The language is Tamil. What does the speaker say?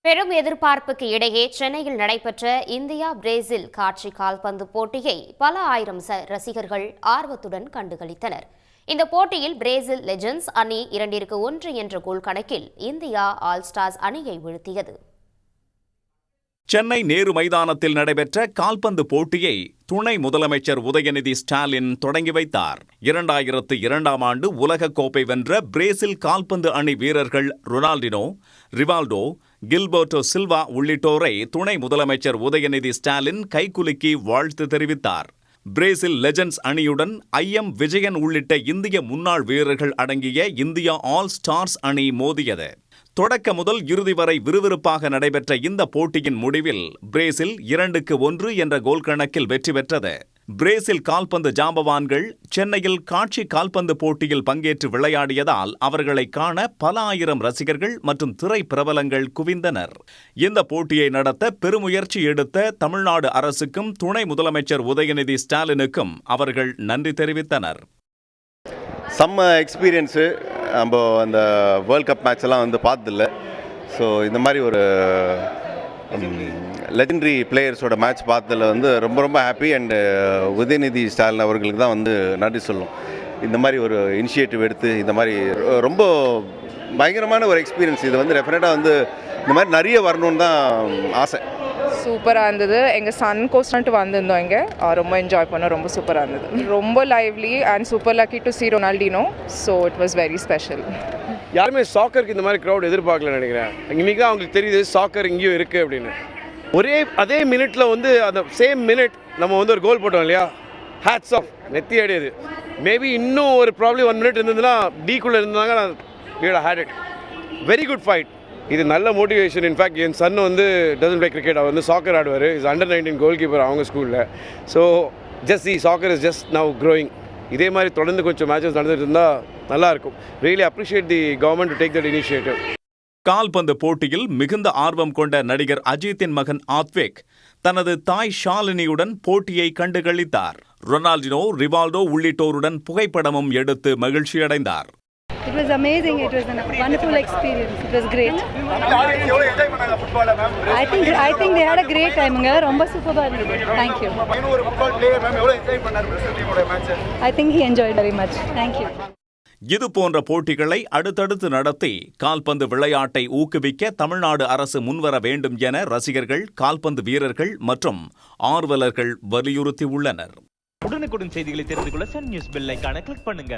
பெரும் எதிர்பார்ப்புக்கு இடையே சென்னையில் நடைபெற்ற இந்தியா பிரேசில் காட்சி கால்பந்து போட்டியை பல ஆயிரம் ரசிகர்கள் ஆர்வத்துடன் கண்டுகளித்தனர். இந்த போட்டியில் பிரேசில் லெஜண்ட்ஸ் அணி 2-1 என்ற கோல் கணக்கில் இந்தியா ஆல் ஸ்டார்ஸ் அணியை வீழ்த்தியது. சென்னை நேரு மைதானத்தில் நடைபெற்ற கால்பந்து போட்டியை துணை முதலமைச்சர் உதயநிதி ஸ்டாலின் தொடங்கி வைத்தார். 2002ஆம் ஆண்டு உலகக்கோப்பை வென்ற பிரேசில் கால்பந்து அணி வீரர்கள் ரொனால்டினோ, ரிவால்டோ, கில்பர்டோ சில்வா உள்ளிட்டோரை துணை முதலமைச்சர் உதயநிதி ஸ்டாலின் கைகுலுக்கி வாழ்த்து தெரிவித்தார். பிரேசில் லெஜண்ட்ஸ் அணியுடன் விஜயன் உள்ளிட்ட இந்திய முன்னாள் வீரர்கள் அடங்கிய இந்தியா ஆல் ஸ்டார்ஸ் அணி மோதியது. தொடக்க முதல் இறுதி வரை விறுவிறுப்பாக நடைபெற்ற இந்த போட்டியின் முடிவில் பிரேசில் 2-1 என்ற கோல் கணக்கில் வெற்றி பெற்றது. பிரேசில் கால்பந்து ஜாம்பவான்கள் சென்னையில் காட்சி கால்பந்து போட்டியில் பங்கேற்று விளையாடியதால் அவர்களை காண பல ஆயிரம் ரசிகர்கள் மற்றும் திரை பிரபலங்கள் குவிந்தனர். இந்த போட்டியை நடத்த பெருமுயற்சி எடுத்த தமிழ்நாடு அரசுக்கும் துணை முதலமைச்சர் உதயநிதி ஸ்டாலினுக்கும் அவர்கள் நன்றி தெரிவித்தனர். செம்ம எக்ஸ்பீரியன்ஸு. நம்ம அந்த வேர்ல்ட் கப் மேட்செல்லாம் பார்த்ததில்ல. ஸோ இந்த மாதிரி ஒரு லெஜெண்டரி பிளேயர்ஸோட மேட்ச் பார்த்ததில் ரொம்ப ரொம்ப ஹாப்பி. அண்டு உதயநிதி ஸ்டாலின் அவர்களுக்கு தான் நன்றி சொல்லும். இந்த மாதிரி ஒரு இனிஷியேட்டிவ் எடுத்து இந்த மாதிரி ரொம்ப பயங்கரமான ஒரு எக்ஸ்பீரியன்ஸ். இது டெஃபினட்டாக இந்த மாதிரி நிறைய வரணும்னு தான் ஆசை. சூப்பராக இருந்தது. எங்கள் சன் கோஸ்டன்ட்டு வந்திருந்தோம். இங்கே ரொம்ப என்ஜாய் பண்ணோம். ரொம்ப சூப்பராக இருந்தது. ரொம்ப lively and super lucky to C Ronaldinho. So it was very special. யாருமே சாக்கருக்கு இந்த மாதிரி க்ரௌட் எதிர்பார்க்கல நினைக்கிறேன். இன்றைக்கி தான் அவங்களுக்கு தெரியுது சாக்கர் இங்கேயும் இருக்குது அப்படின்னு. அதே மினிட்ல அந்த சேம் மினிட் நம்ம ஒரு கோல் போட்டோம் இல்லையா, ஹேட்ஸ் ஆஃப், நெத்தி அடையுது. மேபி இன்னும் ஒரு ப்ராப்ளம் 1 மினிட் இருந்ததுன்னா டீக்குள்ளே இருந்தாங்க, நான் hate it. Very good fight. இது நல்ல மோட்டிவேஷன். இன்ஃபேக்ட் என் சன் டசன்ட் பிளே கிரிக்கெட். அவர் சாக்கர் ஆடுவார். இஸ் அண்டர் 19 கோல் கீப்பர் அவங்க ஸ்கூலில். So just soccer is just now growing. இதே மாதிரி தொடர்ந்து கொஞ்சம் மேட்சஸ் நடந்துட்டு இருந்தால் நல்லாயிருக்கும். Really appreciate the government to take that initiative. கால்பந்து போட்டியில் மிகுந்த ஆர்வம் கொண்ட நடிகர் அஜித்தின் மகன் ஆத்விக் தனது தாய் ஷாலினியுடன் போட்டியை கண்டுகளித்தார். ரொனால்டினோ, ரிவால்டோ உள்ளிட்டோருடன் புகைப்படமும் எடுத்து மகிழ்ச்சியடைந்தார். It was amazing. It was a wonderful experience. It was great. I think they had a great time. Romba super bad. Thank you. I think he enjoyed very much. Thank you. இது போன்ற போட்டிகளை அடுத்தடுத்து நடத்தி கால்பந்து விளையாட்டை ஊக்குவிக்க தமிழ்நாடு அரசு முன்வர வேண்டும் என ரசிகர்கள், கால்பந்து வீரர்கள் மற்றும் ஆர்வலர்கள் வலியுறுத்தியுள்ளனர். உடனுக்குடன் செய்திகளை தெரிந்து கொள்ள சன் நியூஸ் பெல் ஐகானை கிளிக் பண்ணுங்க.